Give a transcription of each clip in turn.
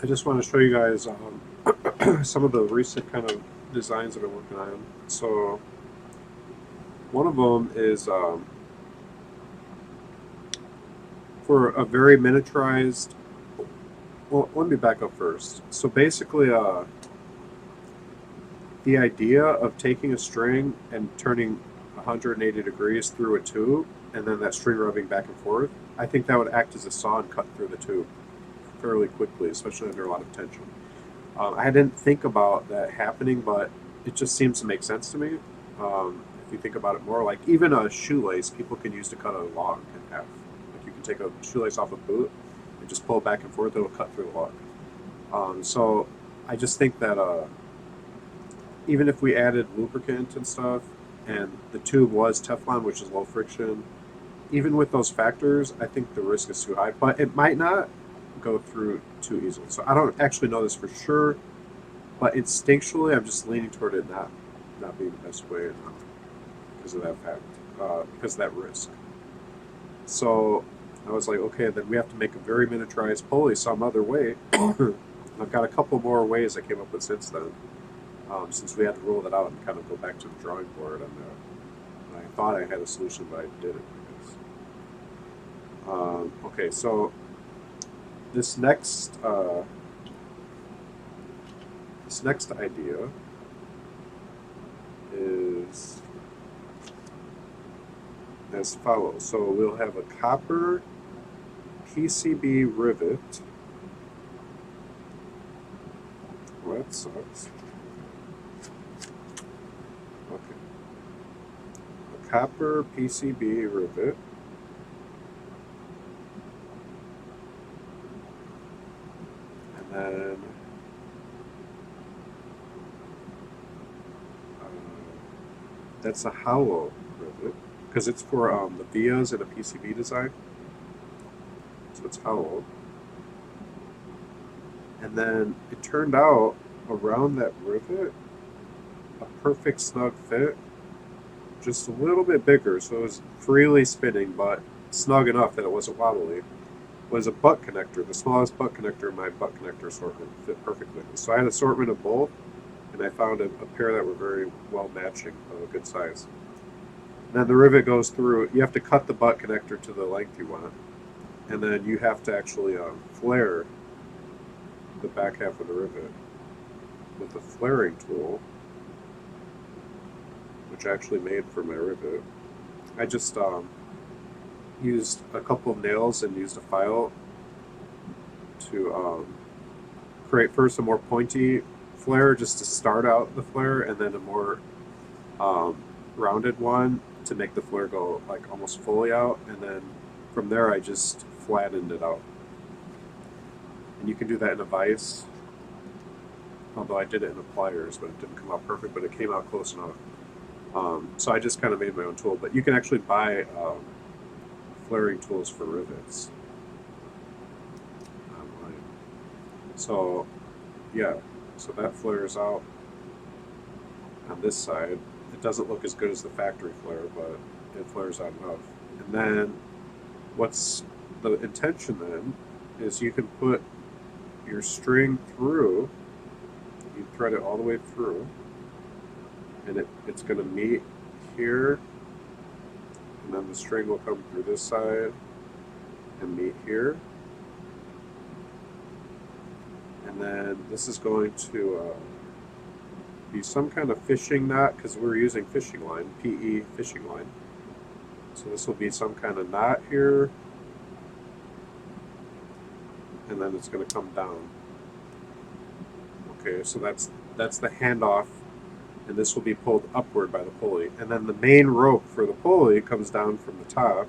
I just want to show you guys some of the recent kind of designs I've been working on. So one of them is for a very miniaturized. Well, let me back up first. So basically, the idea of taking a string and turning 180 degrees through a tube, and then that string rubbing back and forth, I think that would act as a saw and cut through the tube fairly quickly, especially under a lot of tension. I didn't think about that happening, but it just seems to make sense to me. If you think about it more, like even a shoelace, people can use to cut a log in half. Like you can take a shoelace off a boot and just pull it back and forth; it'll cut through the log. So I just think that even if we added lubricant and stuff, and the tube was Teflon, which is low friction, even with those factors, I think the risk is too high. But it might not go through too easily. So I don't actually know this for sure, but instinctually, I'm just leaning toward it not being the best way because of that fact, because of that risk. So I was like, okay, then we have to make a very miniaturized pulley some other way. I've got a couple more ways I came up with since then, since we had to roll that out and kind of go back to the drawing board. And I thought I had a solution, but I didn't, I guess. Okay, so this next this next idea is as follows. So we'll have a copper PCB rivet. Well, that sucks. Okay. A copper PCB rivet. And then that's a hollow rivet because it's for the vias in a PCB design. So it's hollow. And then it turned out around that rivet, a perfect snug fit, just a little bit bigger, so it was freely spinning, but snug enough that it wasn't wobbly. Was a butt connector, the smallest butt connector in my butt connector assortment, fit perfectly. So I had an assortment of both, and I found a pair that were very well matching, of a good size. And then the rivet goes through. You have to cut the butt connector to the length you want, and then you have to actually flare the back half of the rivet with a flaring tool, which I actually made for my rivet. I just used a couple of nails and used a file to create first a more pointy flare just to start out the flare, and then a more um, rounded one to make the flare go like almost fully out, and then from there I just flattened it out. And you can do that in a vise, although I did it in a pliers, but it didn't come out perfect, but it came out close enough. So I just kind of made my own tool, but you can actually buy flaring tools for rivets online. So yeah, so that flares out on this side. It doesn't look as good as the factory flare, but it flares out enough. And then what's the intention then is you can put your string through, you thread it all the way through, and it's going to meet here, and then the string will come through this side and meet here. And then this is going to be some kind of fishing knot because we're using fishing line, PE fishing line. So this will be some kind of knot here, and then it's going to come down. Okay, so that's the handoff, and this will be pulled upward by the pulley. And then the main rope for the pulley comes down from the top.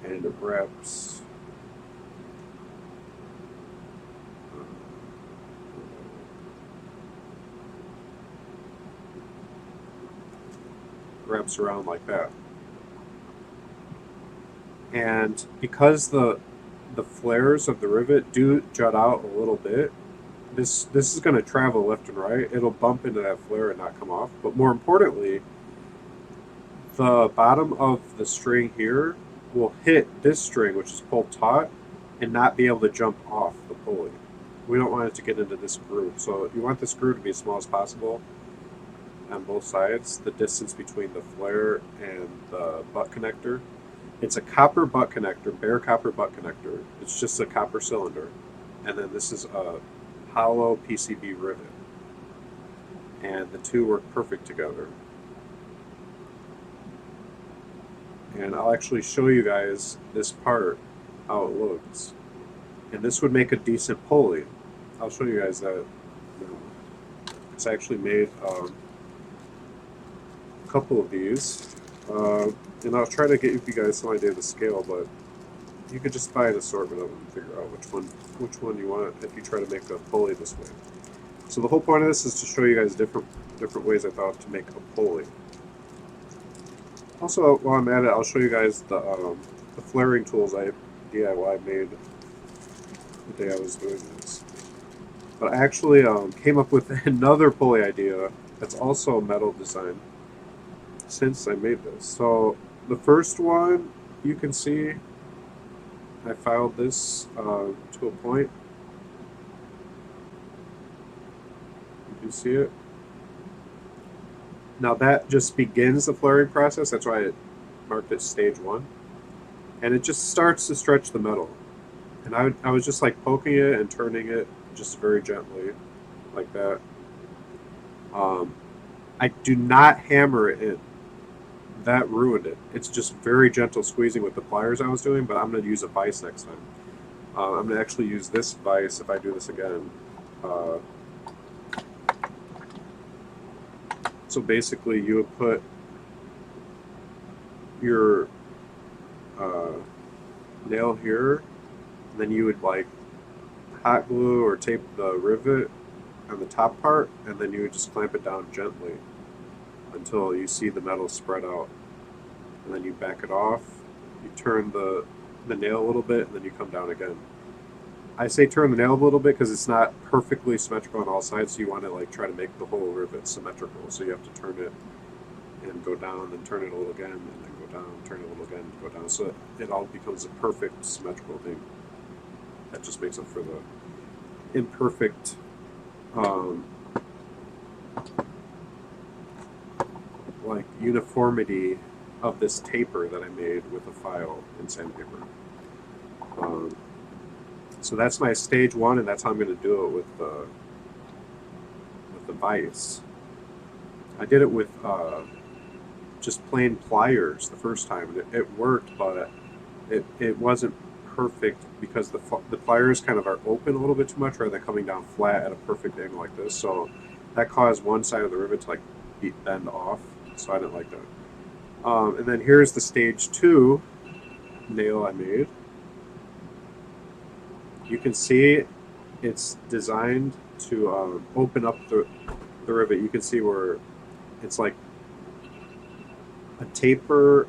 And it wraps around like that. And because the flares of the rivet do jut out a little bit, this is going to travel left and right. It'll bump into that flare and not come off. But more importantly, the bottom of the string here will hit this string, which is pulled taut, and not be able to jump off the pulley. We don't want it to get into this groove. So you want the screw to be as small as possible on both sides, the distance between the flare and the butt connector. It's a copper butt connector, bare copper butt connector. It's just a copper cylinder. And then this is a hollow PCB rivet. And the two work perfect together. And I'll actually show you guys this part, how it looks. And this would make a decent pulley. I'll show you guys that now. It's actually made a couple of these. And I'll try to give you guys some idea of the scale, but you could just buy an assortment of them and figure out which one you want if you try to make a pulley this way. So the whole point of this is to show you guys different ways I thought to make a pulley. Also, while I'm at it, I'll show you guys the flaring tools I DIY made the day I was doing this. But I actually came up with another pulley idea that's also metal design since I made this. So the first one, you can see I filed this to a point. You can see it. Now that just begins the flaring process. That's why I marked it stage 1. And it just starts to stretch the metal. And I was just like poking it and turning it just very gently, like that. I do not hammer it in. That ruined it. It's just very gentle squeezing with the pliers I was doing, but I'm going to use a vise next time. I'm going to actually use this vise if I do this again. So basically you would put your nail here, and then you would like hot glue or tape the rivet on the top part, and then you would just clamp it down gently until you see the metal spread out. And then you back it off, you turn the nail a little bit, and then you come down again. I say turn the nail a little bit because it's not perfectly symmetrical on all sides, so you want to like try to make the whole rivet symmetrical. So you have to turn it and go down, then turn it a little again, and then go down, turn it a little again, go down. So it all becomes a perfect symmetrical thing. That just makes up for the imperfect like uniformity of this taper that I made with a file and sandpaper. So that's my stage 1, and that's how I'm going to do it with the vise. I did it with just plain pliers the first time. It worked, but it wasn't perfect because the pliers kind of are open a little bit too much rather than coming down flat at a perfect angle like this. So that caused one side of the rivet to like bend off. So I didn't like that. And then here's the stage 2 nail I made. You can see it's designed to open up the rivet. You can see where it's like a taper,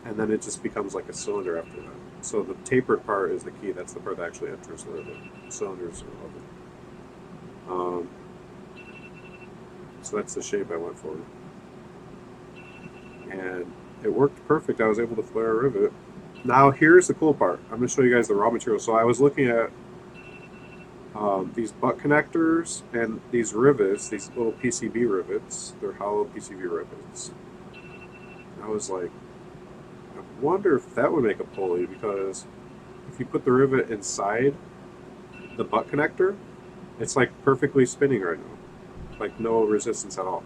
and then it just becomes like a cylinder after that. So the tapered part is the key. That's the part that actually enters the rivet. Cylinders are open. So that's the shape I went for. And it worked perfect. I was able to flare a rivet. Now here's the cool part. I'm going to show you guys the raw material. So I was looking at these butt connectors and these rivets, these little PCB rivets. They're hollow PCB rivets. And I was like, I wonder if that would make a pulley, because if you put the rivet inside the butt connector, it's like perfectly spinning right now. Like no resistance at all.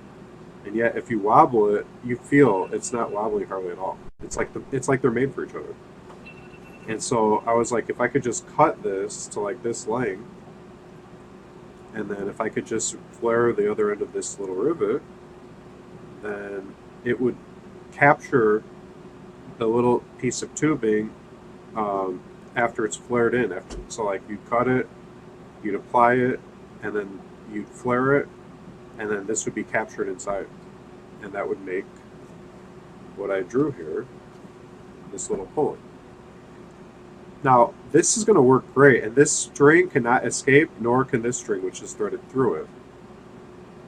And yet, if you wobble it, you feel it's not wobbling hardly at all. It's like they're made for each other. And so I was like, if I could just cut this to like this length, and then if I could just flare the other end of this little rivet, then it would capture the little piece of tubing after it's flared in. So like you cut it, you'd apply it, and then you'd flare it, and then this would be captured inside, and that would make what I drew here, this little pulley. Now this is going to work great, and this string cannot escape, nor can this string, which is threaded through it.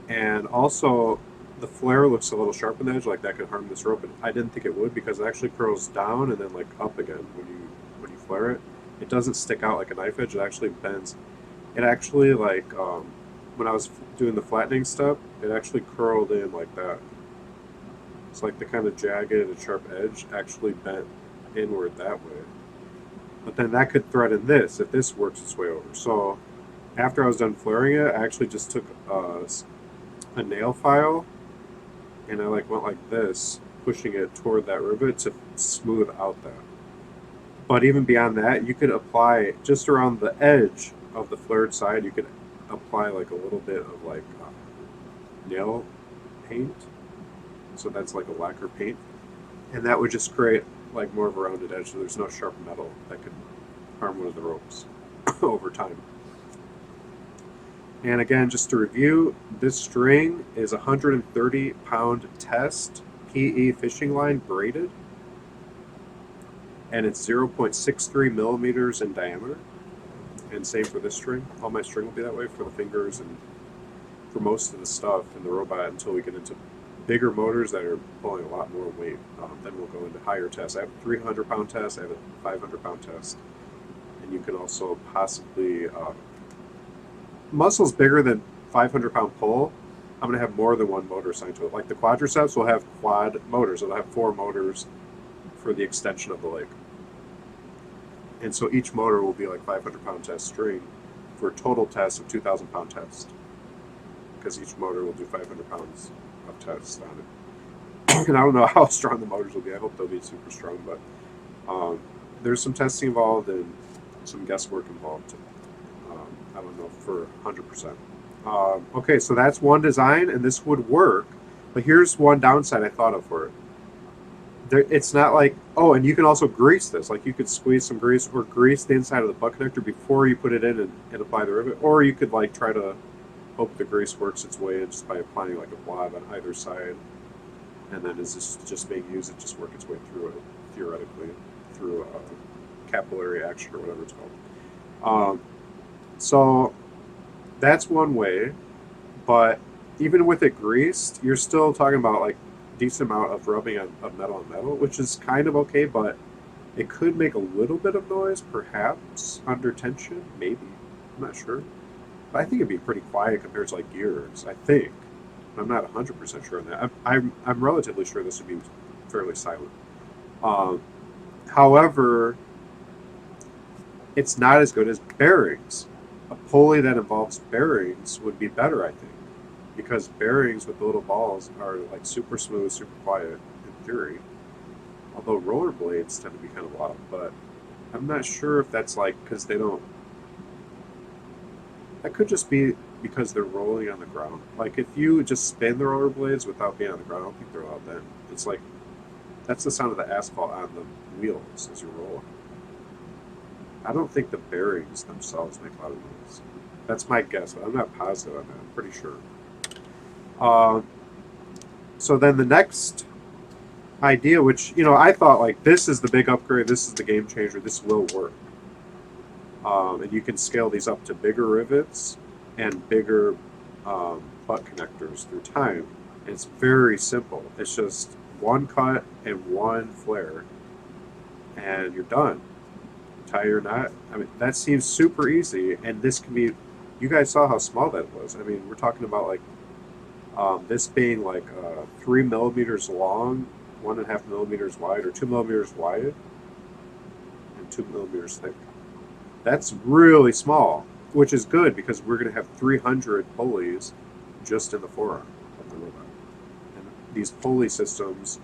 And also the flare looks a little sharp on the edge, like that could harm this rope, but I didn't think it would because it actually curls down and then like up again when you flare it. It doesn't stick out like a knife edge. It actually bends. It actually like when I was doing the flattening step, it actually curled in like that. It's like the kind of jagged and sharp edge actually bent inward that way. But then that could threaten this if this works its way over. So after I was done flaring it, I actually just took a nail file and I like went like this, pushing it toward that rivet to smooth out that. But even beyond that, you could apply just around the edge of the flared side. You could apply like a little bit of like nail paint. So that's like a lacquer paint, and that would just create like more of a rounded edge. So there's no sharp metal that could harm one of the ropes over time. And again, just to review, this string is a 130-pound test PE fishing line braided, and it's 0.63 millimeters in diameter. And same for this string. All my string will be that way for the fingers and for most of the stuff in the robot until we get into bigger motors that are pulling a lot more weight. Then we'll go into higher tests. I have a 300-pound test. I have a 500-pound test. And you can also possibly muscles bigger than 500-pound pull. I'm going to have more than one motor assigned to it. Like the quadriceps will have quad motors. It'll have 4 motors for the extension of the leg. And so each motor will be like 500-pound test string for a total test of 2,000-pound test. Because each motor will do 500 pounds of test on it. And I don't know how strong the motors will be. I hope they'll be super strong, but there's some testing involved and some guesswork involved. I don't know for 100%. Okay, so that's one design, and this would work. But here's one downside I thought of for it. It's not like, oh, and you can also grease this. Like you could squeeze some grease or grease the inside of the butt connector before you put it in and apply the rivet. Or you could like try to hope the grease works its way in just by applying like a blob on either side. And then as this just being used, it just work its way through it, theoretically, through capillary action or whatever it's called. So that's one way. But even with it greased, you're still talking about like decent amount of rubbing of metal on metal, which is kind of okay, but it could make a little bit of noise, perhaps, under tension, maybe. I'm not sure. But I think it'd be pretty quiet compared to like gears, I think. I'm not 100% sure on that. I'm relatively sure this would be fairly silent. However, it's not as good as bearings. A pulley that involves bearings would be better, I think. Because bearings with the little balls are like super smooth, super quiet in theory. Although rollerblades tend to be kind of loud, but I'm not sure if that's like because they don't. That could just be because they're rolling on the ground. Like if you just spin the rollerblades without being on the ground, I don't think they're loud then. It's like that's the sound of the asphalt on the wheels as you roll. I don't think the bearings themselves make loud noise. That's my guess, but I'm not positive on that. I'm pretty sure. So then the next idea, which, I thought like this is the big upgrade, this is the game changer, this will work. And you can scale these up to bigger rivets and bigger butt connectors through time. And it's very simple. It's just one cut and one flare, and you're done. Tie your knot. I mean, that seems super easy, and this can be. You guys saw how small that was. I mean, we're talking about like this being like 3 millimeters long, 1.5 millimeters wide, or 2 millimeters wide, and 2 millimeters thick. That's really small, which is good because we're going to have 300 pulleys just in the forearm of the robot. And these pulley systems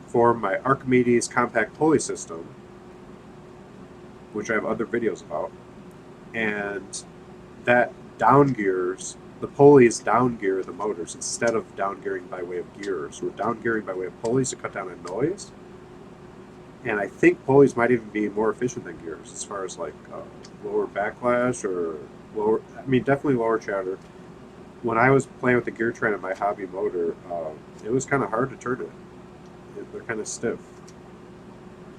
form my Archimedes compact pulley system, which I have other videos about. And that down gears, the pulleys down gear the motors instead of down gearing by way of gears. We're down gearing by way of pulleys to cut down on noise. And I think pulleys might even be more efficient than gears as far as like lower backlash or lower, definitely lower chatter. When I was playing with the gear train on my hobby motor, it was kind of hard to turn it. They're kind of stiff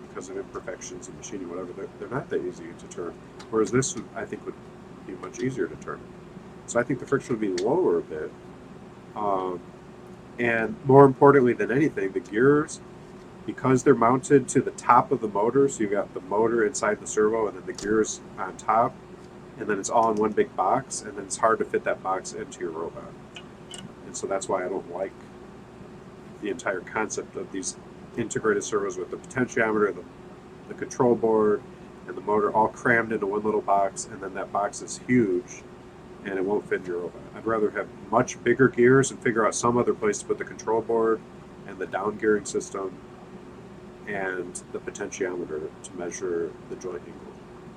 because of imperfections in machining, whatever. They're not that easy to turn. Whereas this, I think, would be much easier to turn. So I think the friction would be lower a bit. And more importantly than anything, the gears, because they're mounted to the top of the motor, so you've got the motor inside the servo and then the gears on top, and then it's all in one big box, and then it's hard to fit that box into your robot. And so that's why I don't like the entire concept of these integrated servos with the potentiometer, the control board, and the motor all crammed into one little box, and then that box is huge and it won't fit in your robot. I'd rather have much bigger gears and figure out some other place to put the control board and the down gearing system and the potentiometer to measure the joint angle.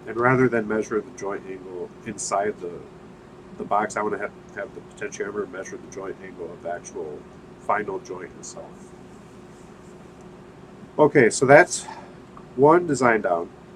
And rather than measure the joint angle inside the box, I want to have the potentiometer measure the joint angle of the actual final joint itself. Okay, so that's one design down.